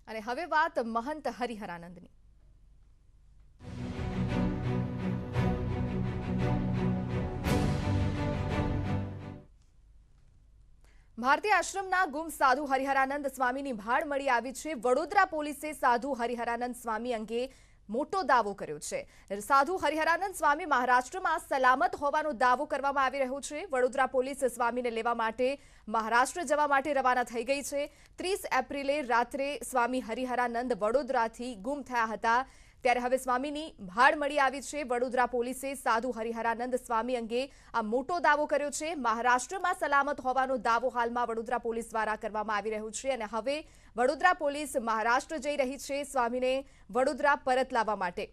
અને હવે વાત મહંત હરિહરાનંદની। ભારતીય આશ્રમના ગુમ સાધુ હરિહરાનંદ સ્વામીની ભાળ મળી આવી છે। વડોદરા પોલીસે સાધુ હરિહરાનંદ સ્વામી અંગે મોટો દાવો કર્યો છે। સાધુ હરિહરાનંદ સ્વામી મહારાષ્ટ્રમાં સલામત હોવાનો દાવો કરવામાં આવી રહ્યો છે। વડોદરા પોલીસ સ્વામીને લેવા માટે મહારાષ્ટ્ર જવા માટે રવાના થઈ ગઈ છે। 30 એપ્રિલે રાત્રે સ્વામી હરિહરાનંદ વડોદરાથી ગુમ થયા હતા, ત્યારે હવે સ્વામીની ભાળ મળી આવી છે। વડોદરા પોલીસે સાધુ હરિહરાનંદ સ્વામી અંગે આ મોટો દાવો કર્યો છે। મહારાષ્ટ્રમાં સલામત હોવાનો દાવો હાલમાં વડોદરા પોલીસ દ્વારા કરવામાં આવી રહ્યો છે અને હવે વડોદરા પોલીસ મહારાષ્ટ્ર જઈ રહી છે સ્વામીને વડોદરા પરત લાવવા માટે।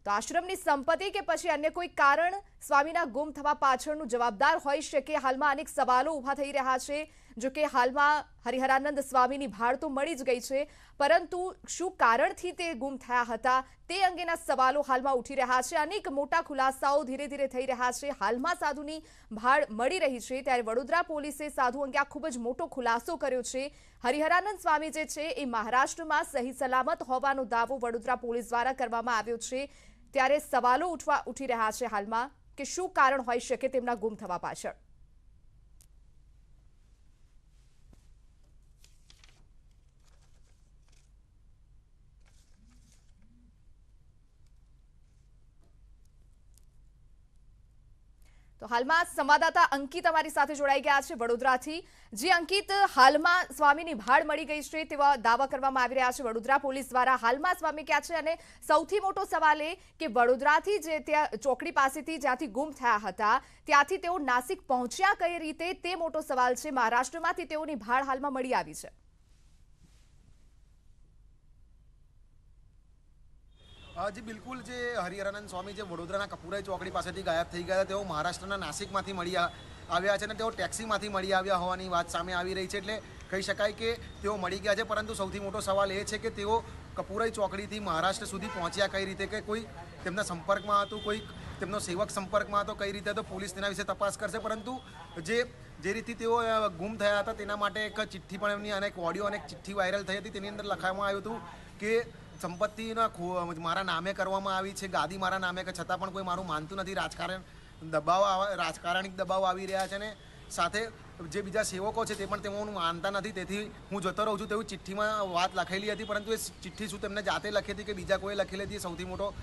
તો આશ્રમની સંપત્તિ કે પછી અન્ય કોઈ કારણ સ્વામીના ગુમ થવા પાછળનું જવાબદાર હોઈ શકે, હાલમાં અનેક સવાલો ઊભા થઈ રહ્યા છે। જો કે હાલમાં હરિહરાનંદ સ્વામીની ભાળ તો મળી જ ગઈ છે, પરંતુ શું કારણથી તે ગુમ થયા હતા તે અંગેના સવાલો હાલમાં ઉઠી રહ્યા છે। અનેક મોટા ખુલાસાઓ ધીરે ધીરે થઈ રહ્યા છે। હાલમાં સાધુની ભાળ મળી રહી છે, ત્યારે વડોદરા પોલીસે સાધુ અંગે આ ખૂબ જ મોટો ખુલાસો કર્યો છે। હરિહરાનંદ સ્વામી જે છે એ મહારાષ્ટ્રમાં સહી સલામત હોવાનો દાવો વડોદરા પોલીસ દ્વારા કરવામાં આવ્યો છે, ત્યારે સવાલો ઉઠી રહ્યા છે હાલમાં કે શું કારણ હોઈ શકે તેમના ગુમ થવા પાછળ। તો હાલમાં સંવાદદાતા અંકિત અમારી સાથે જોડાઈ ગયા છે વડોદરાથી। જે અંકિત, હાલમાં સ્વામીની ભાળ મળી ગઈ છે તેવા દાવા કરવામાં આવી રહ્યા છે વડોદરા પોલીસ દ્વારા। હાલમાં સ્વામી ક્યાં છે અને સૌથી મોટો સવાલ એ કે વડોદરાથી જે ત્યાં ચોકડી પાસેથી જ્યાંથી ગુમ થયા હતા ત્યાંથી તેઓ નાસિક પહોંચ્યા કઈ રીતે તે મોટો સવાલ છે। મહારાષ્ટ્રમાંથી તેઓની ભાળ હાલમાં મળી આવી છે। जी बिल्कुल जे हरिहरानंद स्वामी जे वडोदराना कपूराई चौकड़ी पासेथी गायब थई गया तेओ महाराष्ट्रना नासिकमांथी मळी આવ્યા છે અને તેઓ ટેક્સીમાંથી મળી આવ્યા હોવાની વાત સામે આવી રહી છે। એટલે કહી શકાય કે તેઓ મળી ગયા છે, પરંતુ સૌથી મોટો સવાલ એ છે કે તેઓ કપૂરાઈ ચોકડીથી મહારાષ્ટ્ર સુધી પહોંચ્યા કઈ રીતે, કે કોઈ તેમના સંપર્કમાં હતું, કોઈ તેમનો સેવક સંપર્કમાં હતો, કઈ રીતે, તો પોલીસ તેના વિશે તપાસ કરશે। પરંતુ જે રીતે તેઓ ગુમ થયા હતા તેના માટે એક ચિઠ્ઠી પણ એમની અને એક ઓડિયો અને એક ચિઠ્ઠી વાયરલ થઈ હતી। તેની અંદર લખવામાં આવ્યું હતું કે સંપત્તિના મારા નામે કરવામાં આવી છે, ગાદી મારા નામે, કે છતાં પણ કોઈ મારું માનતું નથી। રાજકારણિક દબાવ આવી રહ્યા છે અને સાથે જે બીજા સેવકો છે તે પણ તેઓનું માનતા નથી, તેથી હું જતો રહું છું તેવું ચિઠ્ઠીમાં વાત લખેલી હતી। પરંતુ એ ચિઠ્ઠી શું તેમને જાતે લખી હતી કે બીજા કોઈ લખેલી હતી, સૌથી મોટો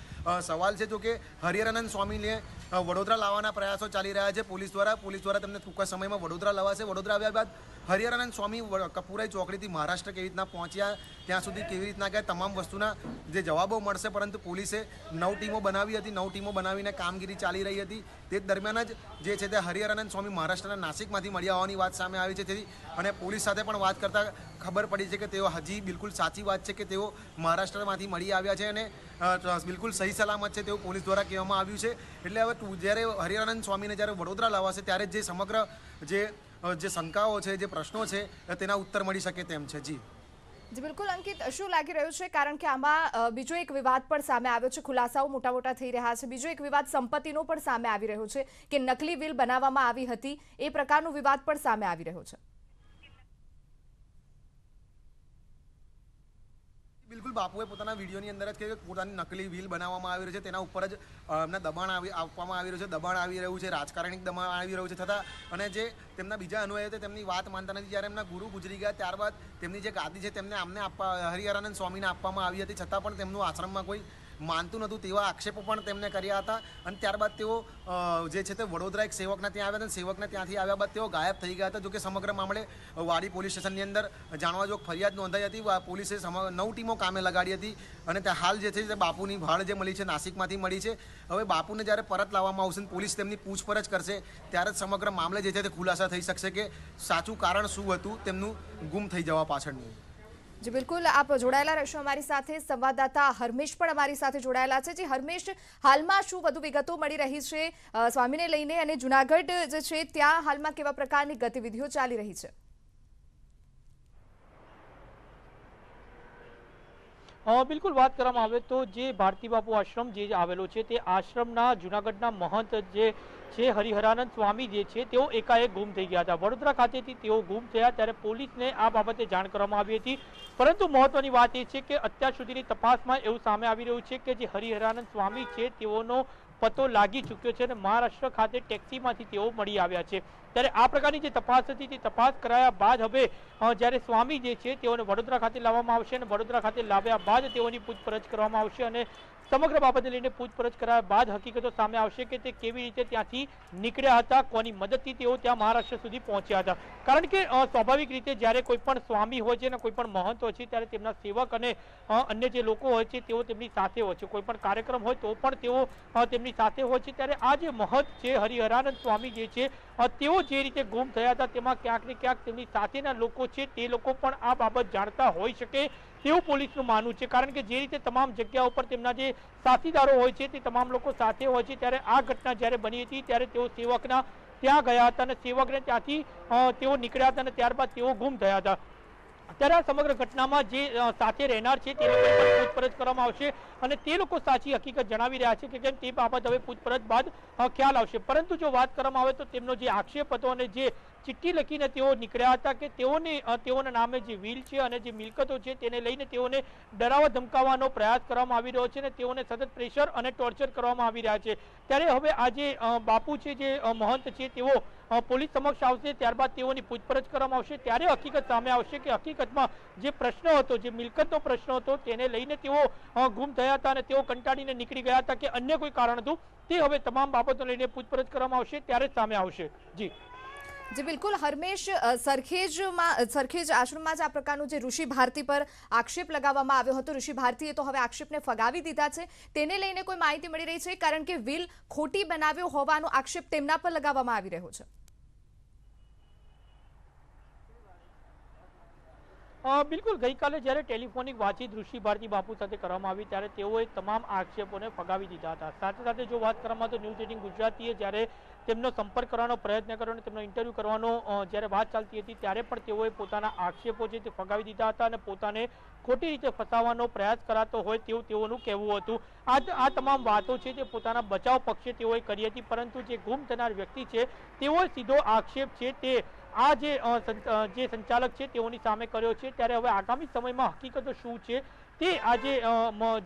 સવાલ છે। જો કે હરિહરાનંદ સ્વામીને વડોદરા લાવવાના પ્રયાસો ચાલી રહ્યા છે પોલીસ દ્વારા તેમને ટૂંકા સમયમાં વડોદરા લવાશે। વડોદરા આવ્યા બાદ હરિહરાનંદ સ્વામી કપૂરાઈ ચોકડીથી મહારાષ્ટ્ર કેવી રીતના પહોંચ્યા, ત્યાં સુધી કેવી રીતના ગયા, તમામ વસ્તુના જે જવાબો મળશે। પરંતુ પોલીસે 9 ટીમો બનાવી હતી, 9 ટીમો બનાવીને કામગીરી ચાલી રહી હતી। તે દરમિયાન જ જે છે તે હરિહરાનંદ સ્વામી મહારાષ્ટ્રના નાસિકમાંથી મળ્યા હોવાની વાત સામે આવી છે। તેથી અને પોલીસ સાથે પણ વાત કરતાં ખબર પડી છે કે તેઓ હજી બિલકુલ સાચી વાત છે કે તેઓ મહારાષ્ટ્રમાંથી મળી આવ્યા છે અને બિલકુલ સહી સલામત છે તેવું પોલીસ દ્વારા કહેવામાં આવ્યું છે। એટલે હવે જ્યારે હરિહરાનંદ સ્વામીને જ્યારે વડોદરા લાવશે ત્યારે જે સમગ્ર જે શંકાઓ છે, જે પ્રશ્નો છે તેના ઉત્તર મળી શકે તેમ છે। જી બિલકુલ અંકિત, શું લાગી રહ્યું છે, કારણ કે આમાં બીજો એક વિવાદ પણ સામે આવ્યો છે, ખુલાસાઓ મોટા થઈ રહ્યા છે। બીજો એક વિવાદ સંપત્તિનો પણ સામે આવી રહ્યો છે કે નકલી વિલ બનાવવામાં આવી હતી, એ પ્રકારનો વિવાદ પણ સામે આવી રહ્યો છે। બિલકુલ, બાપુએ પોતાના વિડીયોની અંદર જ કહ્યું કે પોતાની નકલી વિલ બનાવવામાં આવી રહ્યું છે, તેના ઉપર જ એમને દબાણ આપવામાં આવી રહ્યું છે, દબાણ આવી રહ્યું છે, રાજકારણિક દબાણ આવી રહ્યું છે। છતાં અને જે તેમના બીજા અનુયાયીઓ તે તેમની વાત માનતા નથી। જ્યારે એમના ગુરુ ગુજરી ગયા ત્યારબાદ તેમની જે ગાદી છે તેમને હરિહરાનંદ સ્વામીને આપવામાં આવી હતી, છતાં પણ તેમનું આશ્રમમાં કોઈ માનતું નહોતું તેવા આક્ષેપો પણ તેમને કર્યા હતા। અને ત્યારબાદ તેઓ જે છે તે વડોદરા એક સેવકના ત્યાં આવ્યા હતા, સેવકને ત્યાંથી આવ્યા બાદ તેઓ ગાયબ થઈ ગયા હતા। જોકે સમગ્ર મામલે વાડી પોલીસ સ્ટેશનની અંદર જાણવાજોગ ફરિયાદ નોંધાઈ હતી। પોલીસે 9 ટીમો કામે લગાડી હતી અને ત્યાં હાલ જે છે તે બાપુની ભાળ જે મળી છે નાસિકમાંથી મળી છે। હવે બાપુને જ્યારે પરત લાવવામાં આવશે, પોલીસ તેમની પૂછપરછ કરશે, ત્યારે જ સમગ્ર મામલે જે છે તે ખુલાસા થઈ શકશે કે સાચું કારણ શું હતું તેમનું ગુમ થઈ જવા પાછળનું। જી બિલકુલ, આપ જોડાયેલા રહેશો અમારી સાથે। સંવાદદાતા હરમેશ પણ અમારી સાથે જોડાયેલા છે। જી હરમેશ, હાલમાં શું વધુ વિગતો મળી રહી છે સ્વામીને લઈને, અને જુનાગઢ જે છે ત્યાં હાલમાં કેવા પ્રકારની ગતિવિધિઓ ચાલી રહી છે? બિલકુલ વાત કરવામાં આવે તો જે ભારતી બાપુ આશ્રમ જે આવેલો છે તે આશ્રમના જૂનાગઢના મહંત જે છે હરિહરાનંદ સ્વામી જે છે તેઓ એકાએક ગુમ થઈ ગયા હતા. વડોદરા ખાતેથી તેઓ ગુમ થયા ત્યારે પોલીસને આ બાબતે જાણ કરવામાં આવી હતી. પરંતુ મહત્વની વાત એ છે કે અત્યાર સુધીની તપાસમાં એવું સામે આવી રહ્યું છે કે જે હરિહરાનંદ સ્વામી છે તેઓનો પતો લાગી ચૂક્યો છે અને મહારાષ્ટ્ર ખાતે ટેક્સીમાંથી તેઓ મળી આવ્યા છે. ત્યારે આ પ્રકારની જે તપાસ હતી તે તપાસ કરાયા બાદ હવે જ્યારે સ્વામી જે છે તેઓને વડોદરા ખાતે લાવવામાં આવશે અને વડોદરા ખાતે લાવ્યા બાદ તેઓની પૂછપરછ કરવામાં આવશે અને સમગ્ર બાબતે લઈને પૂછપરછ કરાયા બાદ હકીકતો સામે આવશે કે તે કેવી રીતે ત્યાંથી નીકળ્યા હતા, કોની મદદથી તેઓ ત્યાં મહારાષ્ટ્ર સુધી પહોંચ્યા હતા. કારણ કે સ્વાભાવિક રીતે જ્યારે કોઈ પણ સ્વામી હોય છે અને કોઈ પણ મહંત હોય છે ત્યારે તેમના સેવક અને અન્ય જે લોકો હોય છે તેઓ તેમની સાથે હોય છે. કોઈ પણ કાર્યક્રમ હોય તો પણ તેઓ તેમની સાથે હોય છે. ત્યારે આ જે મહંત છે હરિહરાનંદ સ્વામી જે છે તેઓ જે રીતે ગુમ થયા હતા તેમાં ક્યાંક ને ક્યાંક તેમની સાથેના લોકો છે તે લોકો પણ આ બાબત જાણતા હોઈ શકે તેવું પોલીસનું માનવું છે. કારણ કે જે રીતે તમામ જગ્યાઓ પર તેમના જે સાથીદારો હોય છે તે તમામ લોકો સાથે હોય છે ત્યારે આ ઘટના જ્યારે બની હતી ત્યારે તેઓ સેવકના ત્યાં ગયા હતા અને સેવકને ત્યાંથી તેઓ નીકળ્યા હતા અને ત્યારબાદ તેઓ ગુમ થયા હતા. અત્યારે આ સમગ્ર ઘટનામાં જે સાથે રહેનાર છે તે લોકો પણ પૂછપરછ કરવામાં આવશે અને તે લોકો સાચી હકીકત જણાવી રહ્યા છે કે કેમ તે બાબત હવે પૂછપરછ બાદ ખ્યાલ આવશે. પરંતુ જો વાત કરવામાં આવે તો તેમનો જે આક્ષેપ હતો અને જે ચિઠ્ઠી લખીને તેઓ નીકળ્યા હતા કે તેઓના નામે જે વ્હીલ છે અને જે મિલકતો છે તેને લઈને તેઓને ડરાવવા ધમકાવવાનો પ્રયાસ કરવામાં આવી રહ્યો છે અને તેઓને સતત પ્રેશર અને ટોર્ચર કરવામાં આવી રહ્યા છે. ત્યારે હવે આ જે બાપુ છે જે મહંત છે તેઓ પોલીસ સમક્ષ આવશે, ત્યારબાદ તેઓની પૂછપરછ કરવામાં આવશે. ત્યારે હકીકત સામે આવશે કે હકીકતમાં જે પ્રશ્ન હતો, જે મિલકતનો પ્રશ્ન હતો તેને લઈને તેઓ ગુમ થયા હતા અને તેઓ કંટાળીને નીકળી ગયા હતા કે અન્ય કોઈ કારણ હતું, તે હવે તમામ બાબતો લઈને પૂછપરછ કરવામાં આવશે ત્યારે જ સામે આવશે. જી બિલકુલ હરમેશ, સરખેજ આશ્રમમાં જ આ પ્રકારનું જે ઋષિ ભારતી પર આક્ષેપ લગાવવામાં આવ્યો હતો, ઋષિ ભારતીએ તો હવે આક્ષેપને ફગાવી દીધા છે. તેને લઈને કોઈ માહિતી મળી રહી છે? કારણ કે વ્હીલ ખોટી બનાવ્યો હોવાનો આક્ષેપ તેમના પર લગાવવામાં આવી રહ્યો છે. બિલકુલ ગઈકાલે જ્યારે ટેલિફોનિક વાતચીત ઋષિ ભારતી બાપુ સાથે કરવામાં આવી ત્યારે તેઓએ તમામ આક્ષેપોને ફગાવી દીધા હતા. સાથે સાથે જો વાત કરવામાં તો ન્યૂઝ 18 ગુજરાતીએ જ્યારે તેમનો સંપર્ક કરવાનો પ્રયત્ન કર્યો અને તેમનો ઇન્ટરવ્યૂ કરવાનો જ્યારે વાત ચાલતી હતી ત્યારે પણ તેઓએ પોતાના આક્ષેપો છે તે ફગાવી દીધા હતા અને પોતાને ખોટી રીતે ફસાવવાનો પ્રયાસ કરાતો હોય તેવું તેઓનું કહેવું હતું. આ તમામ વાતો છે તે પોતાના બચાવ પક્ષે તેઓએ કરી હતી. પરંતુ જે ગુમ થનાર વ્યક્તિ છે તેઓએ સીધો આક્ષેપ છે તે આ જે સંચાલક છે તેઓની સામે કર્યો છે. ત્યારે હવે આગામી સમયમાં હકીકતો શું છે તે આજે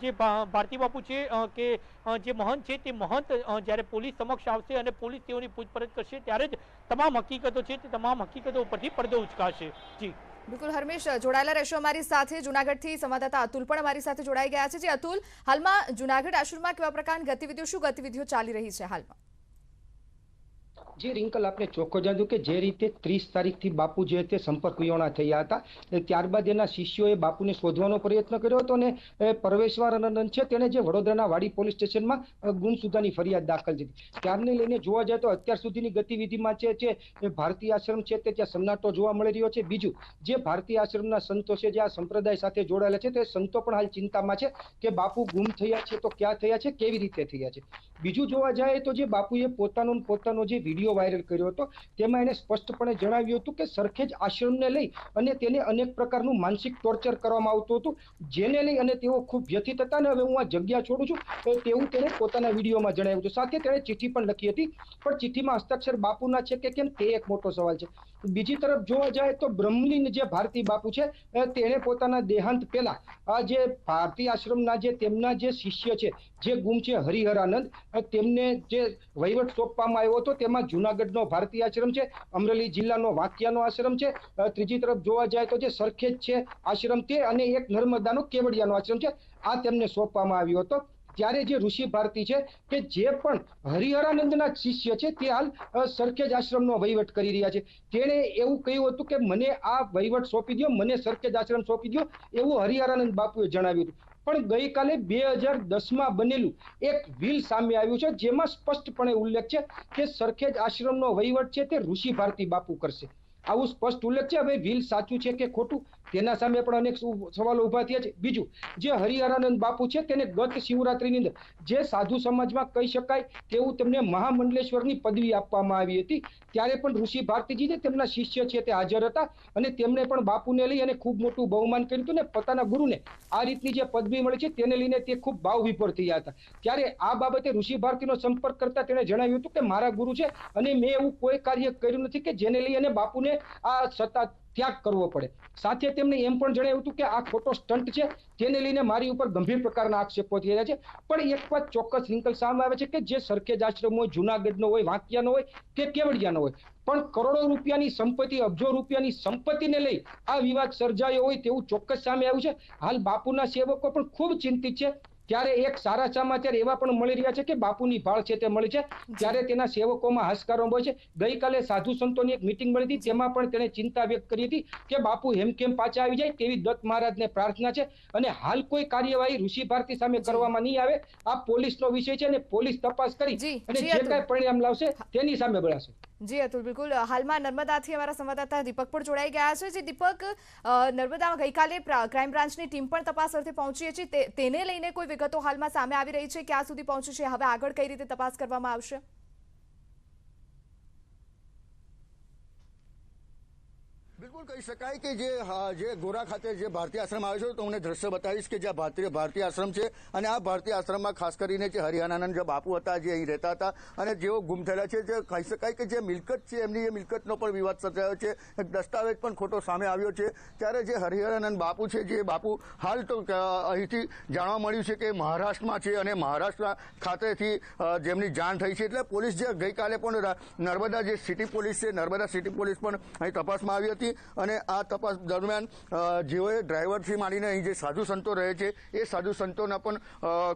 જે ભારતી બાપુ છે કે જે મહંત છે તે મહંત જ્યારે પોલીસ સમક્ષ આવશે અને પોલીસ તેઓની પૂછપરછ કરશે ત્યારે જ તમામ હકીકતો છે તે તમામ હકીકતો ઉપરથી પડદો ઉચકાશે. જી બિલકુલ હરમેશ, જોડાયેલા રહેશો અમારી સાથે. જૂનાગઢથી સંવાદદાતા અતુલ પણ અમારી સાથે જોડાઈ ગયા છે. જે અતુલ, હાલમાં જૂનાગઢ આશ્રમમાં કેવા પ્રકારની ગતિવિધિઓ, શું ગતિવિધિઓ ચાલી રહી છે હાલમાં? જે રિંકલ આપણે ચોખ્ખો જાણ્યું કે જે રીતે 30 તારીખથી બાપુ જે તે સંપર્ક વિહોણા થયા હતા, ત્યારબાદ એના શિષ્યોએ બાપુને શોધવાનો પ્રયત્ન કર્યો હતો અને પરવેશ્વરાનંદ છે તેણે જે વડોદરાના વાડી પોલીસ સ્ટેશનમાં ગુમસુદાની ફરિયાદ દાખલ કરી. ત્યારને લઈને જોવા જાય તો અત્યાર સુધીની ગતિવિધિમાં છે ભારતીય આશ્રમ છે તે ત્યાં સન્નાટો જોવા મળી રહ્યો છે. બીજું જે ભારતીય આશ્રમના સંતો છે જે આ સંપ્રદાય સાથે જોડાયેલા છે તે સંતો પણ હાલ ચિંતામાં છે કે બાપુ ગુમ થયા છે તો ક્યાં થયા છે, કેવી રીતે થયા છે. બીજું જોવા જાય તો જે બાપુએ પોતાનો જે વિડીયો વાયરલ કર્યો હતો તેમાં એને સ્પષ્ટપણે જણાવ્યું હતું કે સરખેજ આશ્રમને લઈ અને તેને અનેક પ્રકારનું માનસિક ટોર્ચર કરવામાં આવતું હતું, જેને લઈ અને તેઓ ખૂબ વ્યથિત હતા અને હવે હું આ જગ્યા છોડું છું તેવું તેણે પોતાના વિડીયોમાં જણાવ્યું હતું. સાથે તેણે ચિઠ્ઠી પણ લખી હતી, પણ ચિઠ્ઠીમાં હસ્તાક્ષર બાપુના છે કે કેમ તે એક મોટો સવાલ છે. બીજી તરફ જોવા જાય તો બ્રહ્મલીન જે ભારતી બાપુ છે તેણે પોતાના દેહાંત પહેલા આ જે ભારતીય આશ્રમના જે તેમના જે શિષ્ય છે જે ગુમ છે હરિહરાનંદ, તેમને જે વહીવટ સોંપવામાં આવ્યો હતો તેમાં જૂનાગઢનો ભારતીય આશ્રમ છે, અમરેલી જિલ્લાનો વાંકિયાનો આશ્રમ છે, ત્રીજી તરફ જોવા જાય તો જે સરખેજ છે આશ્રમ તે અને એક નર્મદાનો કેવડિયાનો આશ્રમ છે, આ તેમને સોંપવામાં આવ્યો હતો. ત્યારે જે ઋષિ ભારતી છે કે જે પણ હરિહરાનંદના શિષ્ય છે તે હાલ સરખેજ આશ્રમનો વહીવટ કરી રહ્યા છે. તેણે એવું કહ્યું હતું કે મને આ વહીવટ સોંપી દો, મને સરખેજ આશ્રમ સોંપી દો, એવું હરિહરાનંદ બાપુએ જણાવ્યું હતું. પણ ગઈકાલે 2010માં બનેલું એક વ્હીલ સામે આવ્યું છે જેમાં સ્પષ્ટપણે ઉલ્લેખ છે કે સરખેજ આશ્રમનો વહીવટ છે તે ઋષિ ભારતી બાપુ કરશે. આવું સ્પષ્ટ ઉલ્લેખ છે. હવે વ્હીલ સાચું છે કે ખોટું તેના સામે પણ અનેક સવાલો ઊભા થયા છે. બીજું, જે હરિહરાનંદ બાપુ છે તેને ગત શિવરાત્રીની અંદર જે સાધુ સમાજમાં કહી શકાય તેવું તેમને મહામંડલેશ્વરની પદવી આપવામાં આવી હતી, ત્યારે પણ ઋષિ ભારતીજી જે તેમના શિષ્ય છે તે હાજર હતા અને તેમણે પણ બાપુને લઈ અને ખૂબ મોટું બહુમાન કર્યું હતું ને પોતાના ગુરુને આ રીતની જે પદવી મળી છે તેને લઈને તે ખૂબ ભાવ વિભોર થયા હતા. ત્યારે આ બાબતે ઋષિ ભારતીનો સંપર્ક કરતા તેણે જણાવ્યું હતું કે મારા ગુરુ છે અને મેં એવું કોઈ કાર્ય કર્યું નથી કે જેને લઈ અને બાપુને આ સત્તા ત્યાગ કરવો પડે. સાથે તેમણે એમ પણ જણાવ્યું હતું કે આ ખોટો સ્ટન્ટ છે, તેને લઈને મારી ઉપર ગંભીર પ્રકારના આક્ષેપો થઈ રહ્યા છે. પણ એક વાત ચોક્કસ રિંકલ સામે આવે છે કે જે સરખેજ આશ્રમ હોય, જુનાગઢનો હોય, વાંકિયાનો હોય કે કેવડિયાનો હોય, પણ કરોડો રૂપિયાની સંપત્તિ, અબજો રૂપિયાની સંપત્તિને લઈ આ વિવાદ સર્જાયો હોય તેવું ચોક્કસ સામે આવ્યું છે. હાલ બાપુના સેવકો પણ ખૂબ ચિંતિત છે. ત્યારે એક સારા સમાચાર એવા પણ મળી રહ્યા છે કે બાપુની ભાળ છે તે મળી છે, ત્યારે તેના સેવકોમાં હાશકારો હોય છે. ગઈકાલે સાધુ સંતોની એક મીટિંગ મળી હતી, તેમાં પણ તેણે ચિંતા વ્યક્ત કરી હતી કે બાપુ હેમખેમ પાછા આવી જાય તેવી દત્ત મહારાજને પ્રાર્થના છે. અને હાલ કોઈ કાર્યવાહી ઋષિ ભારતી સામે કરવામાં નહીં આવે. આ પોલીસનો વિષય છે અને પોલીસ તપાસ કરી અને જે કાંઈ પરિણામ લાવશે તેની સામે બળાશે. જી અતુલ, બિલકુલ. હાલમાં નર્મદાથી અમારા સંવાદદાતા દીપક પણ જોડાઈ ગયા છે. જે દીપક, નર્મદામાં ગઈકાલે ક્રાઇમ બ્રાન્ચની ટીમ પણ તપાસ અર્થે પહોંચી છે, તેને લઈને કોઈ વિગતો હાલમાં સામે આવી રહી છે? ક્યાં સુધી પહોંચી છે? હવે આગળ કઈ રીતે તપાસ કરવામાં આવશે? બિલકુલ કહી શકાય કે જે ગોરા ખાતે જે ભારતીય આશ્રમ આવ્યો છે, તો હું દ્રશ્ય બતાવીશ કે જ્યાં ભારતીય આશ્રમ છે અને આ ભારતીય આશ્રમમાં ખાસ કરીને જે હરિહરાનંદ જે બાપુ હતા, જે અહીં રહેતા હતા અને જેઓ ગુમ થયેલા છે, જે કહી શકાય કે જે મિલકત છે એમની એ મિલકતનો પણ વિવાદ સર્જાયો છે, એક દસ્તાવેજ પણ ખોટો સામે આવ્યો છે. ત્યારે જે હરિહરાનંદ બાપુ છે, જે બાપુ હાલ તો અહીંથી જાણવા મળ્યું છે કે મહારાષ્ટ્રમાં છે અને મહારાષ્ટ્ર ખાતેથી જેમની જાણ થઈ છે. એટલે પોલીસ જે ગઈકાલે પણ નર્મદા જે સિટી પોલીસ છે, નર્મદા સિટી પોલીસ પણ અહીં તપાસમાં આવી હતી અને આ તપાસ દરમિયાન જેઓએ ડ્રાઈવરથી માંડીને અહીં જે સાધુ સંતો રહે છે એ સાધુ સંતોના પણ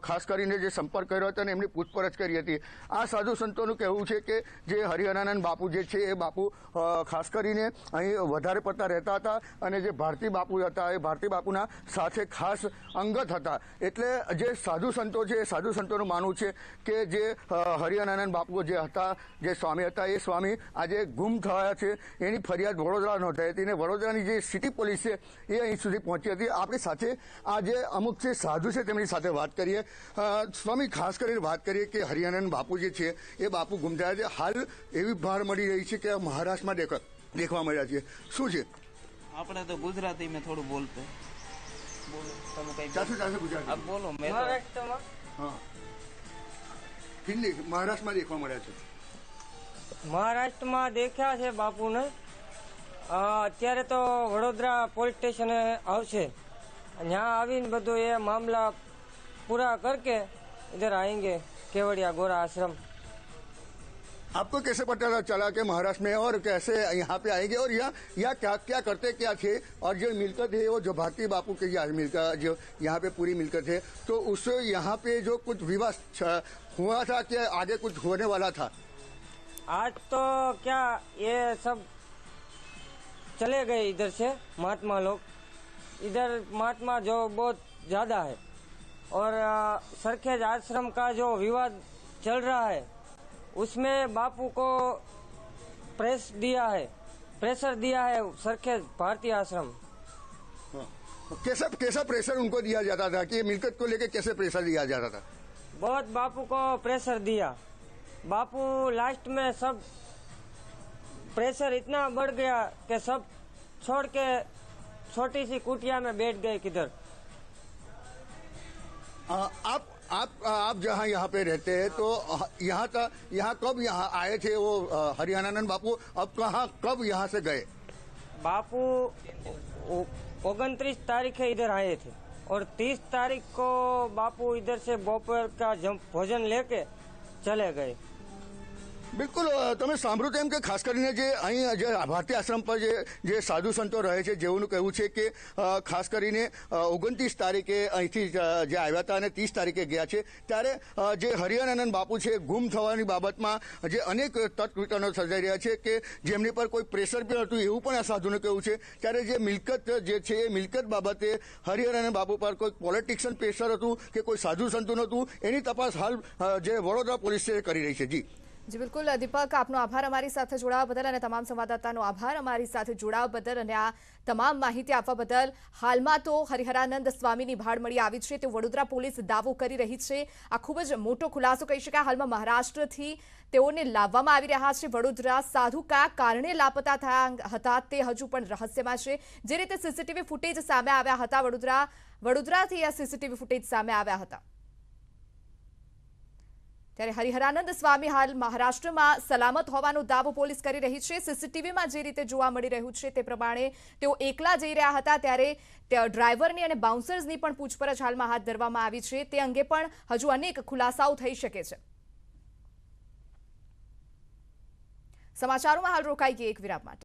ખાસ કરીને જે સંપર્ક કર્યો હતો અને એમની પૂછપરછ કરી હતી. આ સાધુ સંતોનું કહેવું છે કે જે હરિહરાનંદ બાપુ જે છે એ બાપુ ખાસ કરીને અહીં વધારે પડતા રહેતા હતા અને જે ભારતી બાપુ હતા એ ભારતી બાપુના સાથે ખાસ અંગત હતા. એટલે જે સાધુ સંતો છે એ સાધુ સંતોનું માનવું છે કે જે હરિહરાનંદ બાપુ જે હતા, જે સ્વામી હતા, એ સ્વામી આજે ગુમ થયા છે. એની ફરિયાદ વડોદરા નોંધાઈ હતી અને વડોદરાની જે સિટી પોલીસ છે એ અહીં સુધી પહોંચી હતી. આપણી સાથે આ જે અમુક છે સાધુ છે તેમની સાથે વાત કરીએ. સ્વામી, ખાસ કરીને વાત કરીએ કે હરિહરાનંદ બાપુ જે છે એ બાપુ ગુમ થયા છે. હાલ એવી ભાર મળી રહી છે કે મહારાષ્ટ્રમાં દેખવા મળ્યા છે. શું છે? આપણે તો ગુજરાતી में થોડું બોલતે બોલો, તમે કઈ ચારસો ગુજરાતી આપ બોલો. મેં મહારાષ્ટ્રમાં હા હિન્દી મહારાષ્ટ્રમાં દેખવા મળ્યા છે. મહારાષ્ટ્રમાં દેખ્યા છે બાપુને. અત્યારે તો વડોદરા પોલીસ સ્ટેશને આવશે, ત્યાં આવીને બધું એ મામલા પૂરા કરકે इधर आएंगे केवड़िया गोरा आश्रम. आपको कैसे पता चला कि महाराष्ट्र में और कैसे यहाँ पे आएंगे और यहाँ क्या क्या करते क्या थे और जो मिलकत है वो जो भारतीय बापू की मिलकत जो यहाँ पे पूरी मिलकत है, तो उससे यहाँ पे जो कुछ विवाद हुआ था कि आगे कुछ होने वाला था? आज तो क्या ये सब चले गए इधर से महात्मा लोग. इधर महात्मा जो बहुत ज़्यादा है और सरखेज आश्रम का जो विवाद चल रहा है उसमें बापू को प्रेशर दिया है सरखेज भारतीय आश्रम. कैसा प्रेशर उनको दिया जाता था कि मिलकत को लेकर कैसे प्रेशर दिया जाता था? बहुत बापू को प्रेशर दिया. बापू लास्ट में सब प्रेशर इतना बढ़ गया कि सब छोड़ के छोटी सी कुटिया में बैठ गए किधर. आप जहाँ यहाँ पे रहते हैं तो यहाँ कब यहाँ आए थे वो हरिहरानंद बापू? अब कब यहाँ से गए? बापू 29 तारीख इधर आए थे और 30 तारीख को बापू इधर से दोपहर का भोजन लेके चले गए. બિલકુલ, તમે સાંભળ્યું તેમ કે ખાસ કરીને જે અહીં જે ભારતીય આશ્રમ પર જે સાધુ સંતો રહે છે, જેઓનું કહેવું છે કે ખાસ કરીને 29 તારીખે અહીંથી જે આવ્યા હતા અને 30 તારીખે ગયા છે. ત્યારે જે હરિહરાનંદ બાપુ છે ગુમ થવાની બાબતમાં જે અનેક તર્કવિતરણો સર્જાઈ રહ્યા છે કે જેમની પર કોઈ પ્રેશર પણ હતું એવું પણ આ સાધુનું કહેવું છે. ત્યારે જે મિલકત જે છે એ મિલકત બાબતે હરિહરાનંદ બાપુ પર કોઈ પોલિટિશિયન પ્રેશર હતું કે કોઈ સાધુ સંતોનું હતું, એની તપાસ હાલ જે વડોદરા પોલીસ કરી રહી છે. જી જી બિલકુલ દીપક, આપનો આભાર અમારી સાથે જોડાવા બદલ અને તમામ સંવાદદાતાનો આભાર અમારી સાથે જોડાવા બદલ અને આ તમામ માહિતી આપવા બદલ। હાલમાં તો હરિહરાનંદ સ્વામીની ભાળ મળી આવી છે તે વડોદરા પોલીસ દાવો કરી રહી છે। આ ખૂબ જ મોટો ખુલાસો કહી શકાય। હાલમાં મહારાષ્ટ્રથી તેઓને લાવવામાં આવી રહ્યા છે વડોદરા। સાધુ કયા કારણે લાપતા થયા હતા તે હજુ પણ રહસ્યમાં છે। જે રીતે સીસીટીવી ફૂટેજ સામે આવ્યા હતા વડોદરાથી આ સીસીટીવી ફૂટેજ સામે આવ્યા હતા, ત્યારે હરિહરાનંદ સ્વામી હાલ મહારાષ્ટ્રમાં સલામત હોવાનો દાવો પોલીસ કરી રહી છે। સીસીટીવીમાં જે રીતે જોવા મળી રહ્યું છે તે પ્રમાણે તેઓ એકલા જઈ રહ્યા હતા, ત્યારે ડ્રાઈવરની અને બાઉન્સર્સની પણ પૂછપરછ હાલમાં હાથ ધરવામાં આવી છે। તે અંગે પણ હજુ અનેક ખુલાસાઓ થઈ શકે છે। સમાચારોમાં હાલ રોકાઈ ગઈ એક વિરામ માટે।